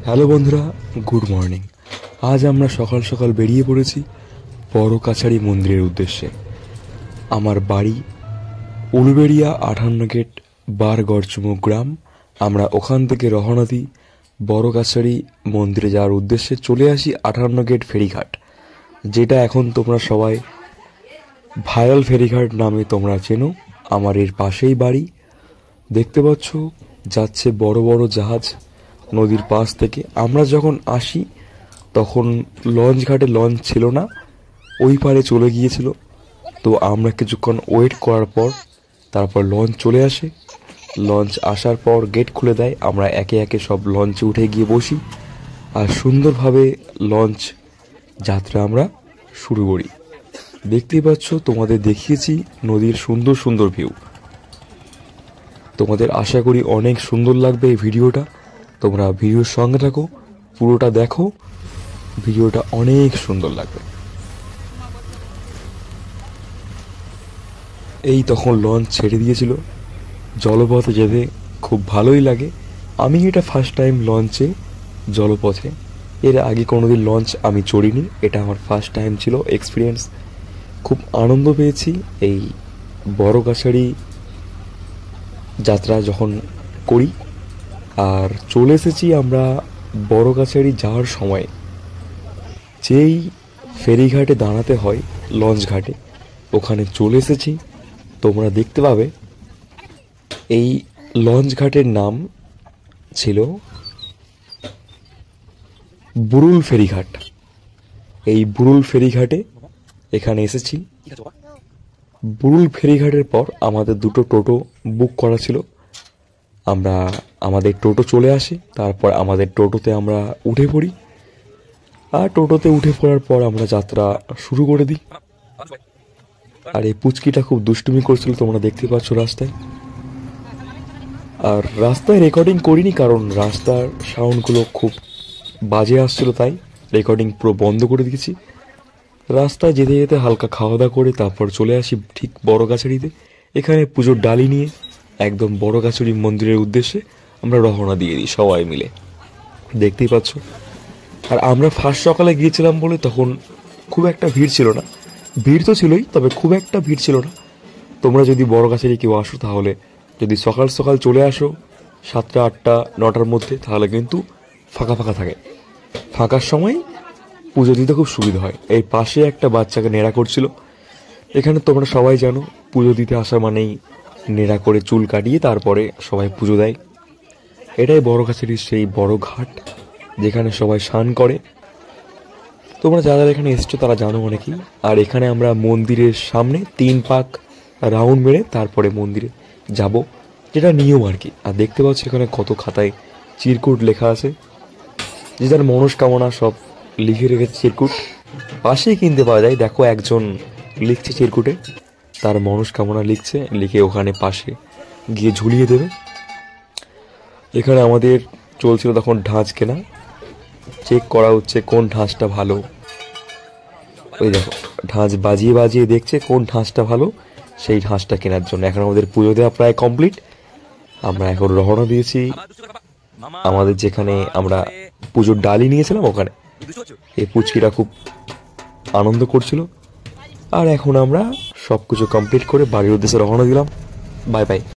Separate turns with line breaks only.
Hello বন্ধুরা, good morning. আজ আমরা সকাল সকাল বেরিয়ে পড়েছি বড় কাছারি মন্দিরের উদ্দেশ্যে। আমার বাড়ি উলুবেড়িয়া 58 গেট বারগড়চুমু গ্রাম। আমরা ওখান থেকে রওনা দিই বড় কাছারি মন্দিরে যাওয়ার উদ্দেশ্যে। চলে আসি 58 গেট ফেরিঘাট, যেটা এখন তোমরা সবাই ভাইরাল ফেরিঘাট নামে তোমরা চেনো। আমার এর পাশেই বাড়ি। দেখতে পাচ্ছ যাচ্ছে বড় বড় জাহাজ নদীর পাশ থেকে। আমরা যখন আসি তখন লঞ্চ ঘাটে লঞ্চ ছিল না, ওই পারে চলে গিয়েছিল। তো আমরা কিছুক্ষণ ওয়েট করার পর তারপর লঞ্চ চলে আসে। লঞ্চ আসার পর গেট খুলে দেয়। আমরা একে একে সব লঞ্চে উঠে গিয়ে বসি আর সুন্দরভাবে লঞ্চ যাত্রা আমরা শুরু করি। দেখতেই পাচ্ছ, তোমাদের দেখিয়েছি নদীর সুন্দর সুন্দর ভিউ। তোমাদের আশা করি অনেক সুন্দর লাগবে এই ভিডিওটা। তোমরা ভিডিওর সঙ্গে থাকো, পুরোটা দেখো, ভিডিওটা অনেক সুন্দর লাগবে। এই তখন লঞ্চ ছেড়ে দিয়েছিল। জলপথে যেতে খুব ভালোই লাগে। আমি এটা ফার্স্ট টাইম লঞ্চে জলপথে, এর আগে কোনোদিন লঞ্চ আমি চড়িনি, এটা আমার ফার্স্ট টাইম ছিল এক্সপিরিয়েন্স। খুব আনন্দ পেয়েছি এই বড় কাছারি যাত্রা যখন করি। আর চলে এসেছি আমরা বড় কাছারি যাওয়ার সময় যেই ফেরিঘাটে দাঁড়াতে হয় লঞ্চ ঘাটে, ওখানে চলে এসেছি। তোমরা দেখতে পাবে এই লঞ্চ ঘাটের নাম ছিল বুরুল ফেরিঘাট। এই বুরুল ফেরিঘাটে এখানে এসেছি। বুরুল ফেরিঘাটের পর আমাদের দুটো টোটো বুক করা ছিল। আমাদের টোটো চলে আসে, তারপর আমাদের টোটোতে আমরা উঠে পড়ি। আর টোটোতে উঠে পড়ার পর আমরা যাত্রা শুরু করে দিই। আর এই পুচকিটা খুব দুষ্টুমি করছিল, তোমরা দেখতে পাচ্ছ রাস্তায়। আর রাস্তায় রেকর্ডিং করিনি, কারণ রাস্তার সাউন্ডগুলো খুব বাজে আসছিল, তাই রেকর্ডিং পুরো বন্ধ করে দিয়েছি। রাস্তায় যেতে যেতে হালকা খাওয়া দাওয়া করে তারপর চলে আসি ঠিক বড় কাছারিতে। এখানে পুজোর ডালি নিয়ে একদম বড় কাছারি মন্দিরের উদ্দেশ্যে আমরা রওনা দিয়ে দিই সবাই মিলে, দেখতেই পাচ্ছ। আর আমরা ফার্স্ট সকালে গিয়েছিলাম বলে তখন খুব একটা ভিড় ছিল না। ভিড় তো ছিলই, তবে খুব একটা ভিড় ছিল না। তোমরা যদি বড় কাছারি কেউ আসো, তাহলে যদি সকাল সকাল চলে আসো 7টা 8টা 9টার মধ্যে, তাহলে কিন্তু ফাঁকা ফাঁকা থাকে। ফাঁকার সময় পুজো দিতে খুব সুবিধা হয়। এই পাশে একটা বাচ্চাকে নেড়া করছিল। এখানে তোমরা সবাই জানো পুজো দিতে আসা মানেই নেড়া করে চুল কাটিয়ে তারপরে সবাই পুজো দেয়। এটাই বড় কাছারির সেই বড় ঘাট যেখানে সবাই স্নান করে। তোমরা যারা এখানে এসছো তারা জানো অনেকেই। আর এখানে আমরা মন্দিরের সামনে 3 পাক রাউন্ড মেরে তারপরে মন্দিরে যাব, যেটা নিয়ম আর কি। আর দেখতে পাচ্ছ এখানে কত খাতায় চিরকুট লেখা আছে, যে যার মনস্কামনা সব লিখে রেখেছে। চিরকুট পাশেই কিনতে পাওয়া যায়। দেখো একজন লিখছে চিরকুটে, তার মনস্কামনা লিখছে, লিখে ওখানে পাশে গিয়ে ঝুলিয়ে দেবে। এখানে আমাদের চলছিল তখন ঢাঁচ কেনা, চেক করা হচ্ছে কোন ঢাঁচটা ভালো। ওই দেখো ঢাঁচ বাজিয়ে বাজিয়ে দেখছে কোন ঢাঁচটা ভালো, সেই ঢাঁচটা কেনার জন্য। এখন আমাদের পুজো দেওয়া প্রায় কমপ্লিট। আমরা এখন রওনা দিয়েছি আমাদের যেখানে আমরা পুজোর ডালি নিয়েছিলাম ওখানে। এই পুচকিরা খুব আনন্দ করছিল। আর এখন আমরা সবকিছু কমপ্লিট করে বাড়ির উদ্দেশ্যে রওনা দিলাম। Bye bye.